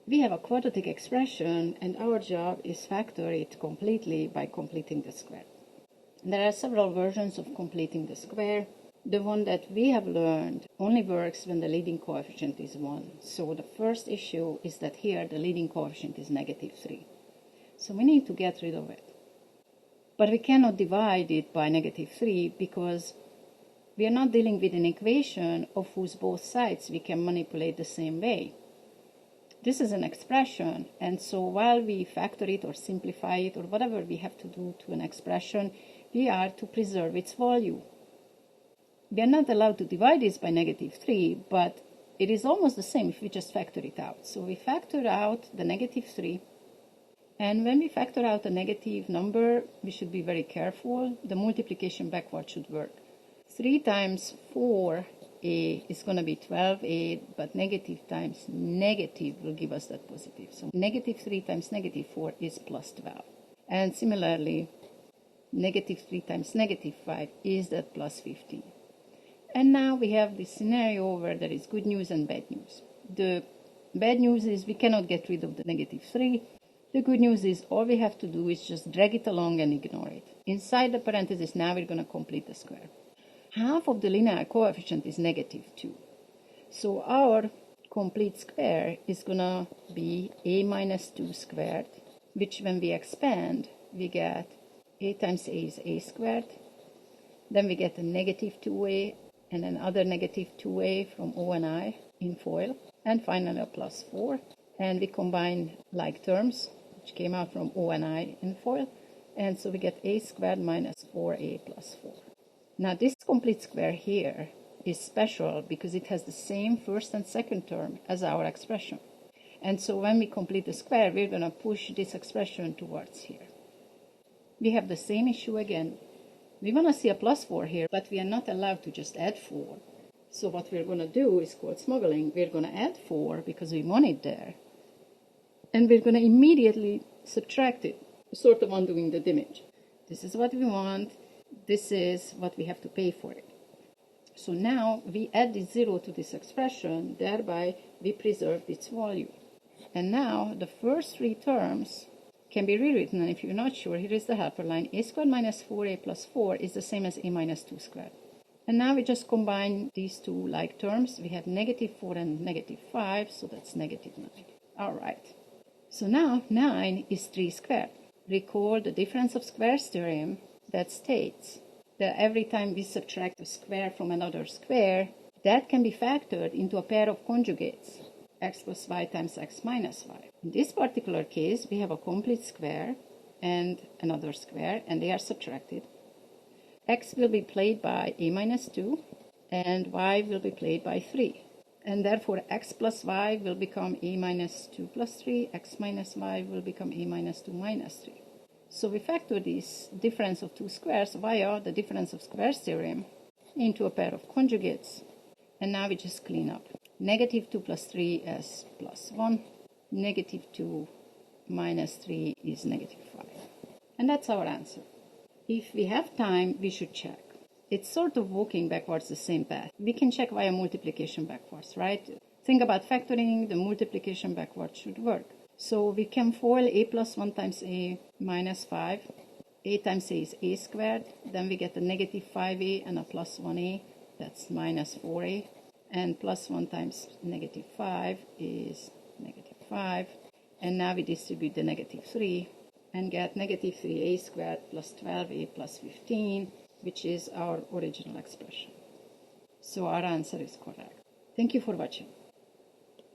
We have a quadratic expression, and our job is factor it completely by completing the square. There are several versions of completing the square. The one that we have learned only works when the leading coefficient is 1. So the first issue is that here the leading coefficient is -3. So we need to get rid of it. But we cannot divide it by -3 because we are not dealing with an equation of whose both sides we can manipulate the same way. This is an expression, and so while we factor it or simplify it or whatever we have to do to an expression, we are to preserve its value. We are not allowed to divide this by -3, but it is almost the same if we just factor it out. So we factor out the -3, and when we factor out a negative number, we should be very careful. The multiplication backward should work. 3 times 4a is going to be 12a, but negative times negative will give us that positive. So -3 times -4 is +12. And similarly, -3 times -5 is that +15. And now we have this scenario where there is good news and bad news. The bad news is we cannot get rid of the -3. The good news is all we have to do is just drag it along and ignore it. Inside the parentheses, now we're going to complete the square. Half of the linear coefficient is -2. So our complete square is going to be a minus 2 squared, which when we expand, we get a times a is a squared. Then we get a -2a and another -2a from O and I in FOIL. And finally a +4. And we combine like terms, which came out from O and I in FOIL. And so we get a squared minus 4a plus 4. Now this complete square here is special because it has the same first and second term as our expression. And so when we complete the square, we're going to push this expression towards here. We have the same issue again. We want to see a +4 here, but we are not allowed to just add 4. So what we're going to do is called smuggling. We're going to add 4 because we want it there. And we're going to immediately subtract it, sort of undoing the image. This is what we want. This is what we have to pay for it. So now we add this 0 to this expression, thereby we preserve its value. And now the first 3 terms can be rewritten, and if you're not sure, here is the helper line. A squared minus 4a plus 4 is the same as a minus 2 squared. And now we just combine these two like terms. We have -4 and -5, so that's -9. All right. So now 9 is 3 squared. Recall the difference of squares theorem that states that every time we subtract a square from another square, that can be factored into a pair of conjugates, x plus y times x minus y. In this particular case, we have a complete square and another square, and they are subtracted. X will be played by a minus 2, and y will be played by 3. And therefore, x plus y will become a minus 2 plus 3, x minus y will become a minus 2 minus 3. So we factor this difference of two squares via the difference of squares theorem into a pair of conjugates. And now we just clean up. -2 plus 3 is plus 1. -2 minus 3 is -5. And that's our answer. If we have time, we should check. It's sort of walking backwards the same path. We can check via multiplication backwards, right? Think about factoring, the multiplication backwards should work. So we can FOIL a plus 1 times a minus 5. A times a is a squared. Then we get a -5a and a plus 1a. That's minus 4a. And plus 1 times -5 is -5. And now we distribute the -3 and get -3a squared plus 12a plus 15, which is our original expression. So our answer is correct. Thank you for watching.